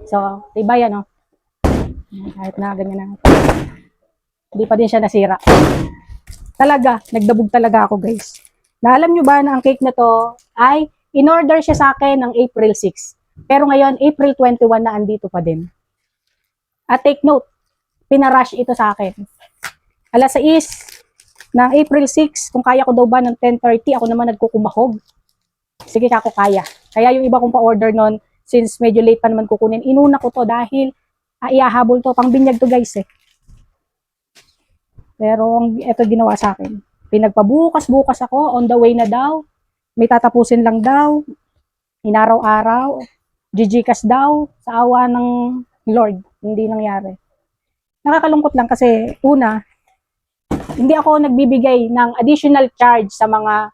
So, iba yan, oh. Kahit na ganyan na. Hindi pa din siya nasira. Talaga, nagdabog talaga ako, guys. Na alam nyo ba na ang cake na to ay in-order siya sa akin ng April 6. Pero ngayon, April 21 na andito pa din. At take note, pinarush ito sa akin. Alas 6 ng April 6, kung kaya ko daw ba ng 10:30, ako naman nagkukumahog. Sige, ako kaya. Kaya yung iba kong pa-order nun, since medyo late pa naman kukunin, inuna ko to dahil iahabol to, pang binyag to guys eh. Pero ito ginawa sa akin. Pinagpabukas-bukas ako, on the way na daw. May tatapusin lang daw. Inaraw-araw. Jijikas daw sa awa ng Lord. Hindi nangyari. Nakakalungkot lang kasi una, hindi ako nagbibigay ng additional charge sa mga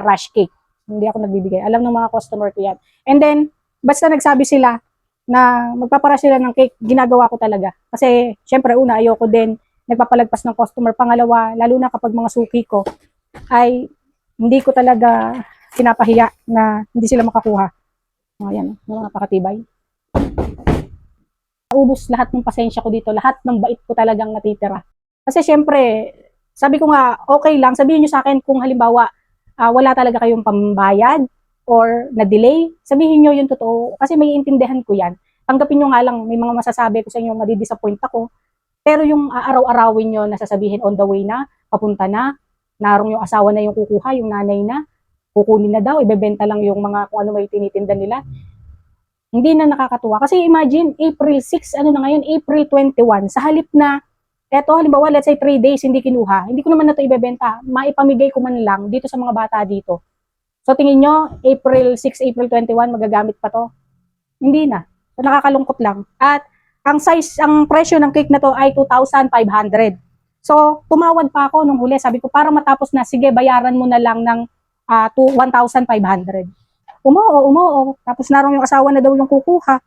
rush cake. Hindi ako nagbibigay. Alam ng mga customer ko yan. And then, basta nagsabi sila na magpapara sila ng cake, ginagawa ko talaga. Kasi, syempre, una, ayoko din nagpapalagpas ng customer. Pangalawa, lalo na kapag mga suki ko, ay hindi ko talaga pinapahiya na hindi sila makakuha. Ayan, napakatibay. Naubos lahat ng pasensya ko dito, lahat ng bait ko talagang natitira. Kasi syempre, sabi ko nga, okay lang, sabihin nyo sa akin kung halimbawa, wala talaga kayong pambayad or na-delay, sabihin nyo yung totoo, kasi may intindihan ko yan. Tanggapin nyo nga lang, may mga masasabi ko sa inyo, madidisappoint ako, pero yung araw-arawin nyo na sasabihin on the way na, papunta na, narong yung asawa na yung kukuha, yung nanay na, kukunin na daw, ibebenta lang yung mga kung ano may tinitinda nila. Hindi na nakakatuwa. Kasi imagine, April 6, ano na ngayon, April 21, sa halip na, eto halimbawa, let's say 3 days hindi kinuha, hindi ko naman na ito ibebenta, maipamigay ko man lang dito sa mga bata dito. So tingin nyo, April 6, April 21, magagamit pa to? Hindi na. So nakakalungkot lang. At ang presyo ng cake na to ay 2,500. So, tumawad pa ako nung huli. Sabi ko, para matapos na, sige, bayaran mo na lang ng 1,500. Umoo. Tapos narong yung asawa na daw yung kukuha.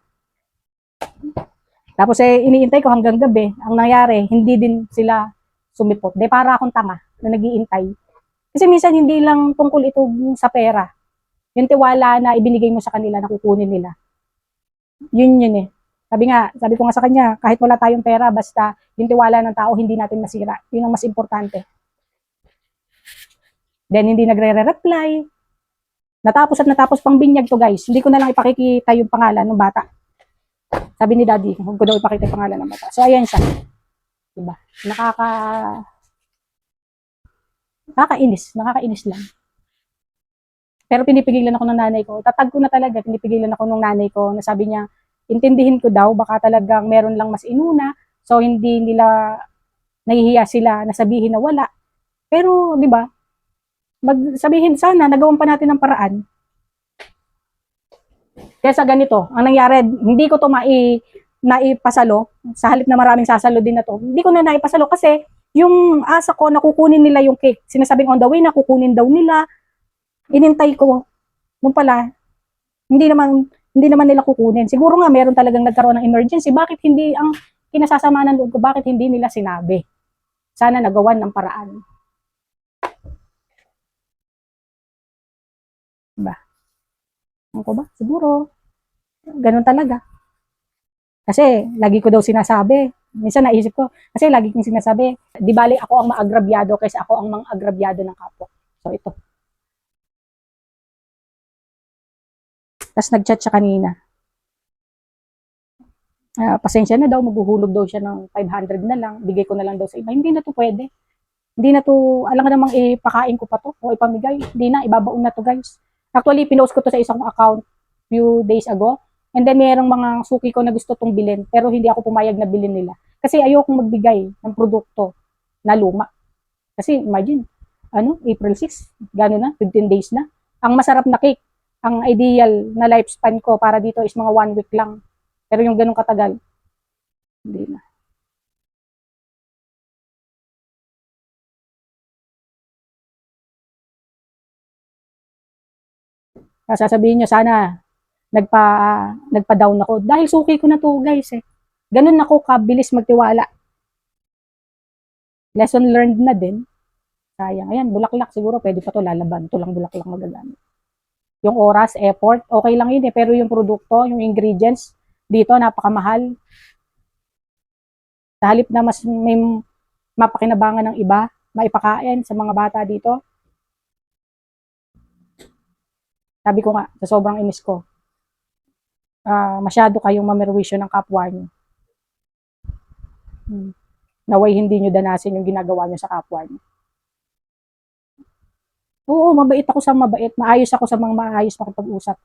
Tapos iniintay ko hanggang gabi. Ang nangyari, hindi din sila sumipot. De, para akong tanga na nag-iintay. Kasi minsan hindi lang tungkol ito sa pera. Yung tiwala na ibinigay mo sa kanila na kukunin nila. Yun eh. Sabi ko nga sa kanya, kahit wala tayong pera, basta yung tiwala ng tao, hindi natin masira. Yun ang mas importante. Then, hindi nagre-reply. Natapos pang binyag to guys. Hindi ko na lang ipakikita yung pangalan ng bata. Sabi ni daddy, huwag ko daw ipakita yung pangalan ng bata. So, ayan siya. Diba? Nakakainis lang. Pero pinipigilan ako ng nanay ko. Tatag ko na talaga, pinipigilan ako ng nanay ko na sabi niya, intindihin ko daw, baka talagang meron lang mas inuna, so hindi nila, nahihiya sila na sabihin na wala. Pero, di ba, magsabihin sana, nagawan pa natin ng paraan. Kaya sa ganito, ang nangyari, hindi ko to naipasalo, sa halip na maraming sasalo din na to, hindi ko na naipasalo kasi yung asa ko na kukunin nila yung cake. Sinasabing on the way na kukunin daw nila, inintay ko. Nung pala, hindi naman nila kukunin. Siguro nga meron talagang nagkaroon ng emergency. Bakit hindi ang kinasasama ng loob ko? Bakit hindi nila sinabi? Sana nagawan ng paraan. Diba? Ako ba? Siguro. Ganun talaga. Kasi lagi ko daw sinasabi. Minsan naisip ko, kasi lagi kong sinasabi, di bali ako ang maagrabyado kaysa ako ang mang-agrabyado ng kapwa. So ito. Tapos nag-chat siya kanina. Pasensya na daw, maghuhulog daw siya ng 500 na lang, bigay ko na lang daw sa iba. Hindi na to pwede. Hindi na to, alam ka namang ipakain ko pa to o ipamigay. Hindi na, ibabaon na to guys. Actually, pinost ko to sa isang account few days ago. And then merong mga suki ko na gusto tong bilhin, pero hindi ako pumayag na bilhin nila. Kasi ayokong magbigay ng produkto na luma. Kasi imagine, April 6, gano'n na, 15 days na. Ang masarap na cake, ang ideal na lifespan ko para dito is mga 1 week lang. Pero yung ganun katagal, hindi na. Sasabihin nyo, sana nagpa-down ako. Dahil suki ko na to guys eh. Ganun ako kabilis magtiwala. Lesson learned na din. Sayang. Ayan, bulaklak siguro. Pwede pa to lalaban. Ito lang bulaklak magagamit. yung oras, effort, okay lang yun eh. Pero yung produkto, yung ingredients, dito napakamahal. Sa halip na mas may mapakinabangan ng iba, maipakain sa mga bata dito. Sabi ko nga, sa sobrang inis ko, masyado kayong mamerwisyo ng kapwa nyo. Naway hindi nyo danasin yung ginagawa nyo sa kapwa nyo. Oo, mabait ako sa mabait. Maayos ako sa mga maayos makipag-usap.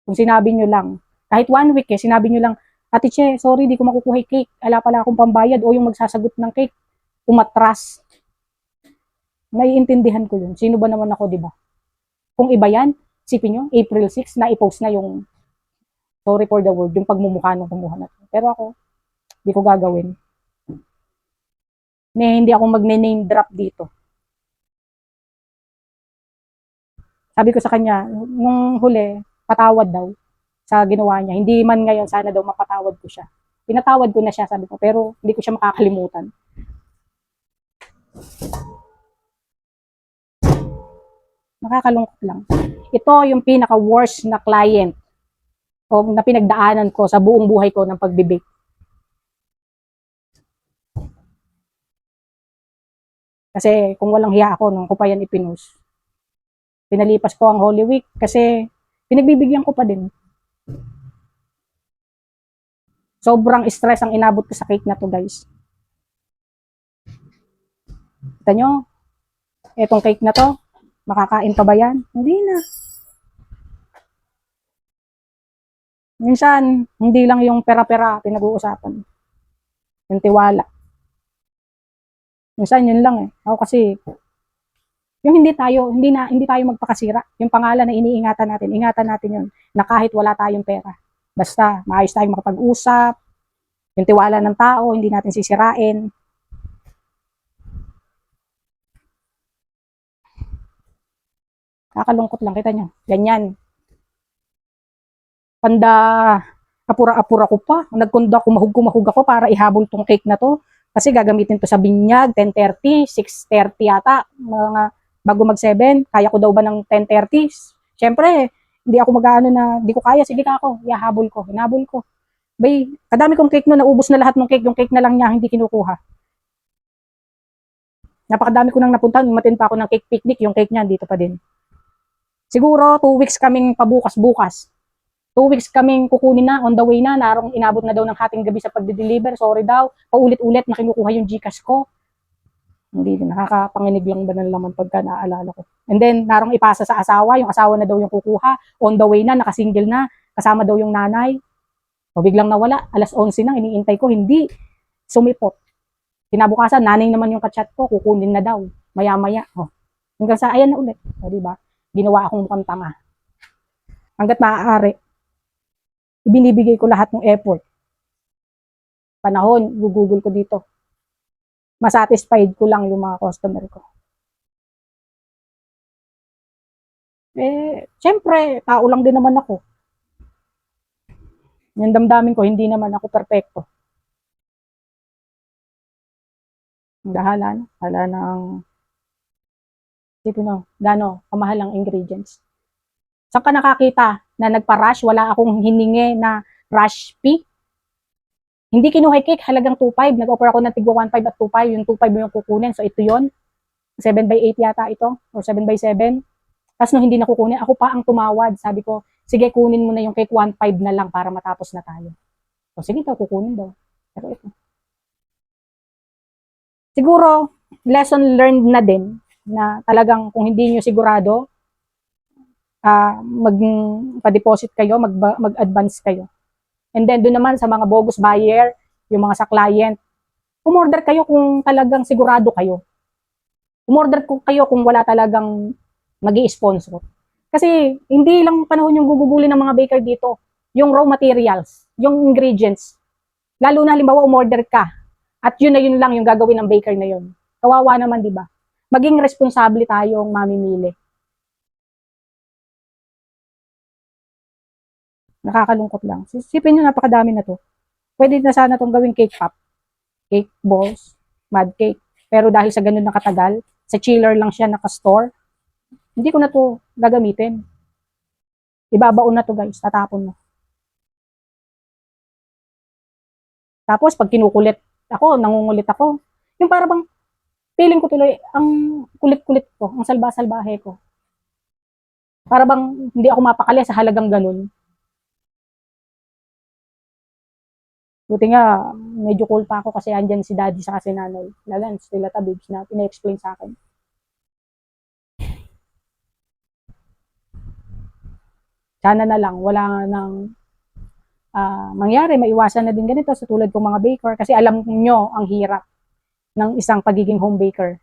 Kung sinabi nyo lang, kahit 1 week sinabi nyo lang, Ate Che, sorry, di ko makukuha yung cake. Ala pala akong pambayad o yung magsasagot ng cake. Umatras. Naiintindihan ko yun. Sino ba naman ako, di ba? Kung iba yan, sipin nyo, April 6, na i-post na yung sorry for the word, yung pagmumukha ng kumuha na. Pero ako, di ko gagawin. Hindi ako magne-name drop dito. Sabi ko sa kanya, nung huli, patawad daw sa ginawa niya. Hindi man ngayon, sana daw mapatawad ko siya. Pinatawad ko na siya, sabi ko, pero hindi ko siya makakalimutan. Nakakalungkot lang. Ito yung pinaka-worst na client o na pinagdaanan ko sa buong buhay ko ng pagbibake. Kasi kung walang hiya ako nung ko pa yan ipinus. Pinalipas ko ang Holy Week kasi pinagbibigyan ko pa din. Sobrang stress ang inabot ko sa cake na to, guys. Kita nyo, etong cake na to, makakain pa ba yan? Hindi na. Minsan, hindi lang yung pera-pera pinag-uusapan. Yung tiwala. Minsan, yun lang eh. Ako kasi, yung hindi tayo magpakasira. Yung pangalan na iniingatan natin yun, na kahit wala tayong pera. Basta, maayos tayong makapag-usap, yung tiwala ng tao, hindi natin sisirain. Kakalungkot lang, kita nyo. Ganyan. Panda, apura-apura ko pa. Nagkunda, kumahug ako para ihabol tong cake na to. Kasi gagamitin to sa binyag, 10:30, 6:30 yata. Mga bago mag-7, kaya ko daw ba ng 10:30? Siyempre, hindi ako mag-aano na, hindi ko kaya, sige ka ako, ihahabol ko, hinabol ko. Bay, kadami kong cake no, naubos na lahat ng cake, yung cake na lang niya hindi kinukuha. Napakadami ko nang napuntahan, umatin pa ako ng cake picnic, yung cake niya dito pa din. Siguro 2 weeks kaming pabukas-bukas. 2 weeks kaming kukunin na, on the way na, narong inabot na daw ng hating gabi sa pagde-deliver, sorry daw, paulit-ulit na kinukuha yung Gcash ko. Hindi, nakakapanginig lang ba ng laman pagka naaalala ko. And then, narong ipasa sa asawa, yung asawa na daw yung kukuha, on the way na, nakasingle na, kasama daw yung nanay. O biglang nawala, alas 11 na, iniintay ko, hindi, sumipot. Kinabukasan, nanay naman yung kachat ko, kukunin na daw, maya-maya. O, hanggang sa, ayan na ulit. O, diba? Ginawa akong mukhang tanga. Hanggat maaari, ibinibigay ko lahat ng effort. Panahon, gugugol ko dito. Masatisfied ko lang yung mga customer ko. Syempre, tao lang din naman ako. Yung damdamin ko, hindi naman ako perfecto. Hala ng gano, kamahal ang ingredients. Saan ka nakakita na nagpa-rush, wala akong hiningi na rush fee? Hindi kinuha cake, halagang 2.5. Nag-offer ako ng tigwa 1.5 at 2.5. Yung 2.5 mo yung kukunin. So, ito yon 7/8 yata ito. Or 7/7. Tapos nung hindi na kukunin, ako pa ang tumawad. Sabi ko, sige, kunin mo na yung cake 1.5 na lang para matapos na tayo. So, sige daw, kukunin daw. Pero ito. Siguro, lesson learned na din na talagang kung hindi nyo sigurado, mag-deposit kayo, mag-advance kayo. And then, doon naman sa mga bogus buyer, yung mga sa client, umorder kayo kung talagang sigurado kayo. Umorder kayo kung wala talagang mag-i-sponsor. Kasi, hindi lang panahon yung gugugulin ng mga baker dito. Yung raw materials, yung ingredients. Lalo na, halimbawa, umorder ka. At yun na yun lang yung gagawin ng baker na yun. Kawawa naman, di ba? Maging responsable tayong mamimili. Nakakalungkot lang. Sipin nyo, napakadami na to. Pwede na sana itong gawing cake pop, cake balls, mud cake. Pero dahil sa ganun na katagal, sa chiller lang siya nakastore. Hindi ko na to gagamitin. Ibabaon na to guys, tatapon mo. Tapos pag kinukulit ako, nangungulit ako, yung para bang feeling ko tuloy, ang kulit-kulit ko, ang salba-salbahe ko. Para bang hindi ako mapakali sa halagang ganun. Buti nga, medyo cool pa ako kasi andyan si daddy sa kasi nanay. Lalan, sila tabibs na pina-explain sa akin. Sana na lang, wala nang mangyari, maiwasan na din ganito sa tulad kong mga baker kasi alam nyo ang hirap ng isang pagiging home baker.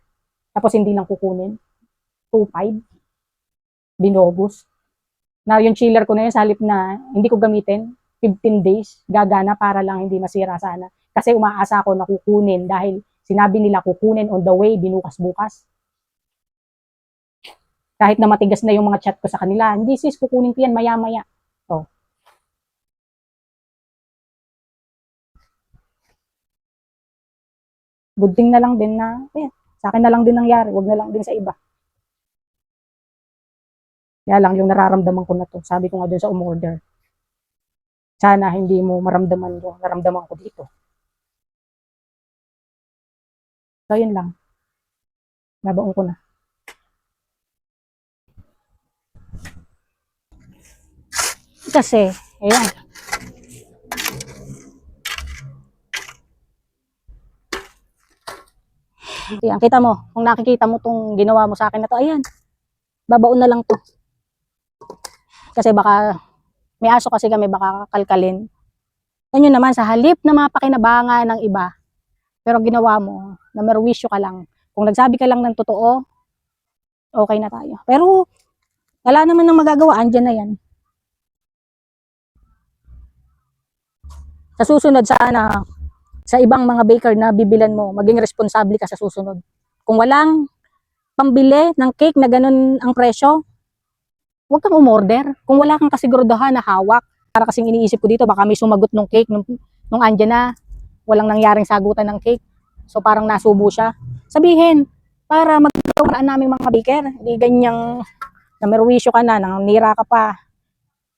Tapos hindi lang kukunin. 2.5, binobos. Na yung chiller ko na yun, sa halip na hindi ko gamitin, 15 days, gagana para lang hindi masira sana. Kasi umaasa ako na kukunin dahil sinabi nila kukunin on the way, binukas-bukas. Kahit na matigas na yung mga chat ko sa kanila, hindi sis, kukunin ko yan maya-maya. So, good thing na lang din na, sa akin na lang din nangyari, wag na lang din sa iba. Kaya lang yung nararamdaman ko na to, sabi ko nga dun sa umorder. Sana hindi mo maramdaman yung naramdaman ko dito. So, yun lang. Nabaon ko na. Kasi, ayan. Ayan, kita mo, kung nakikita mo tong ginawa mo sa akin na to, ayan, babaon na lang to. Kasi baka, may aso kasi kami, baka kalkalin. Yan naman, sa halip na mapakinabangan ng iba, pero ginawa mo, na merwisyo ka lang. Kung nagsabi ka lang ng totoo, okay na tayo. Pero, wala naman nang magagawa, andyan na yan. Sa susunod, sana, sa ibang mga baker na bibilan mo, maging responsable ka sa susunod. Kung walang pambili ng cake na ganun ang presyo, huwag kang umorder. Kung wala kang kasiguraduhan na hawak, para kasing iniisip ko dito, baka may sumagot nung cake, nung andyan na, walang nangyaring sagutan ng cake. So parang nasubo siya. Sabihin, para magkawaan namin mga baker, hindi ganyang namerwisyo ka na, nira ka pa,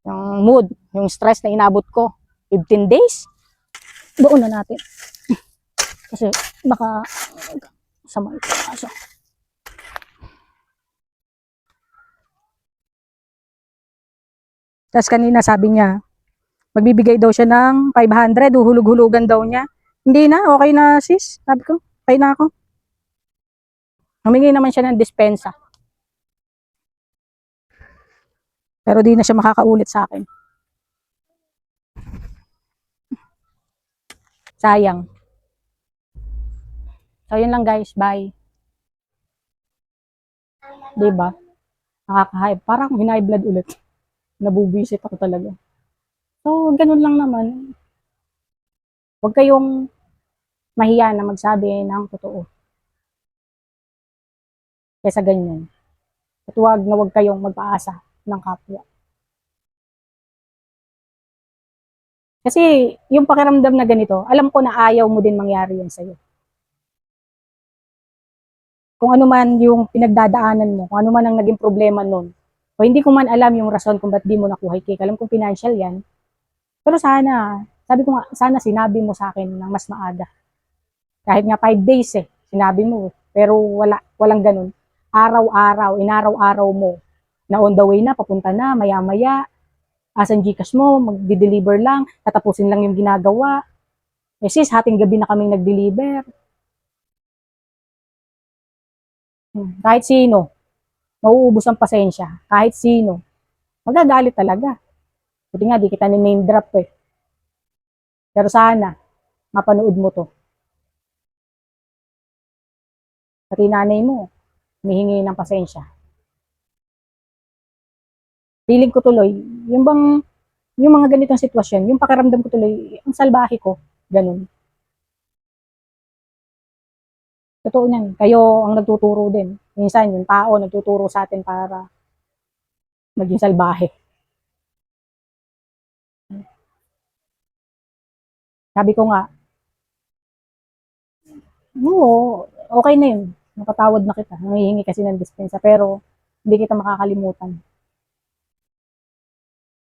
yung mood, yung stress na inabot ko. 15 days, doon na natin. Kasi baka sama ito kaso. Tapos kanina sabi niya, magbibigay daw siya ng 500, uhulog-hulugan daw niya. Hindi na, okay na sis. Sabi ko, okay na ako. Humingi naman siya ng dispensa. Pero di na siya makakaulit sa akin. Sayang. So, yun lang guys. Bye. Diba? Nakaka-hype. Parang high blood ulit. Nabubisit ako talaga. So, ganun lang naman. Huwag kayong mahiya na magsabi ng totoo. Kesa ganyan. At huwag kayong magpaasa ng kapwa. Kasi yung pakiramdam na ganito, alam ko na ayaw mo din mangyari yan sa'yo. Kung ano man yung pinagdadaanan mo, kung ano man ang naging problema nun, o hindi ko man alam yung rason kung ba't di mo nakuha yung cake, alam kong financial yan, pero sana, sabi ko nga, sana sinabi mo sa akin ng mas maaga. Kahit nga 5 days sinabi mo, pero walang ganun. Araw-araw, inaraw-araw mo, na on the way na, papunta na, maya-maya, asan Gcash mo, magdi-deliver lang, tatapusin lang yung ginagawa. Eh sis, hating gabi na kaming nag-deliver. Kahit sino, mauubos ang pasensya. Kahit sino, magagalit talaga. Buti nga, di kita ni-name drop Pero sana, mapanood mo to. Pati nanay mo, humihingi ng pasensya. Feeling ko tuloy, yung mga ganitong sitwasyon, yung pakiramdam ko tuloy, ang salbahe ko, ganun. Totoo niyan, kayo ang nagtuturo din. Minsan, yung tao nagtuturo sa atin para maging salbahe. Sabi ko nga, oo, okay na yun. Napatawad na kita. Nangihingi kasi ng dispensa. Pero, Hindi kita makakalimutan.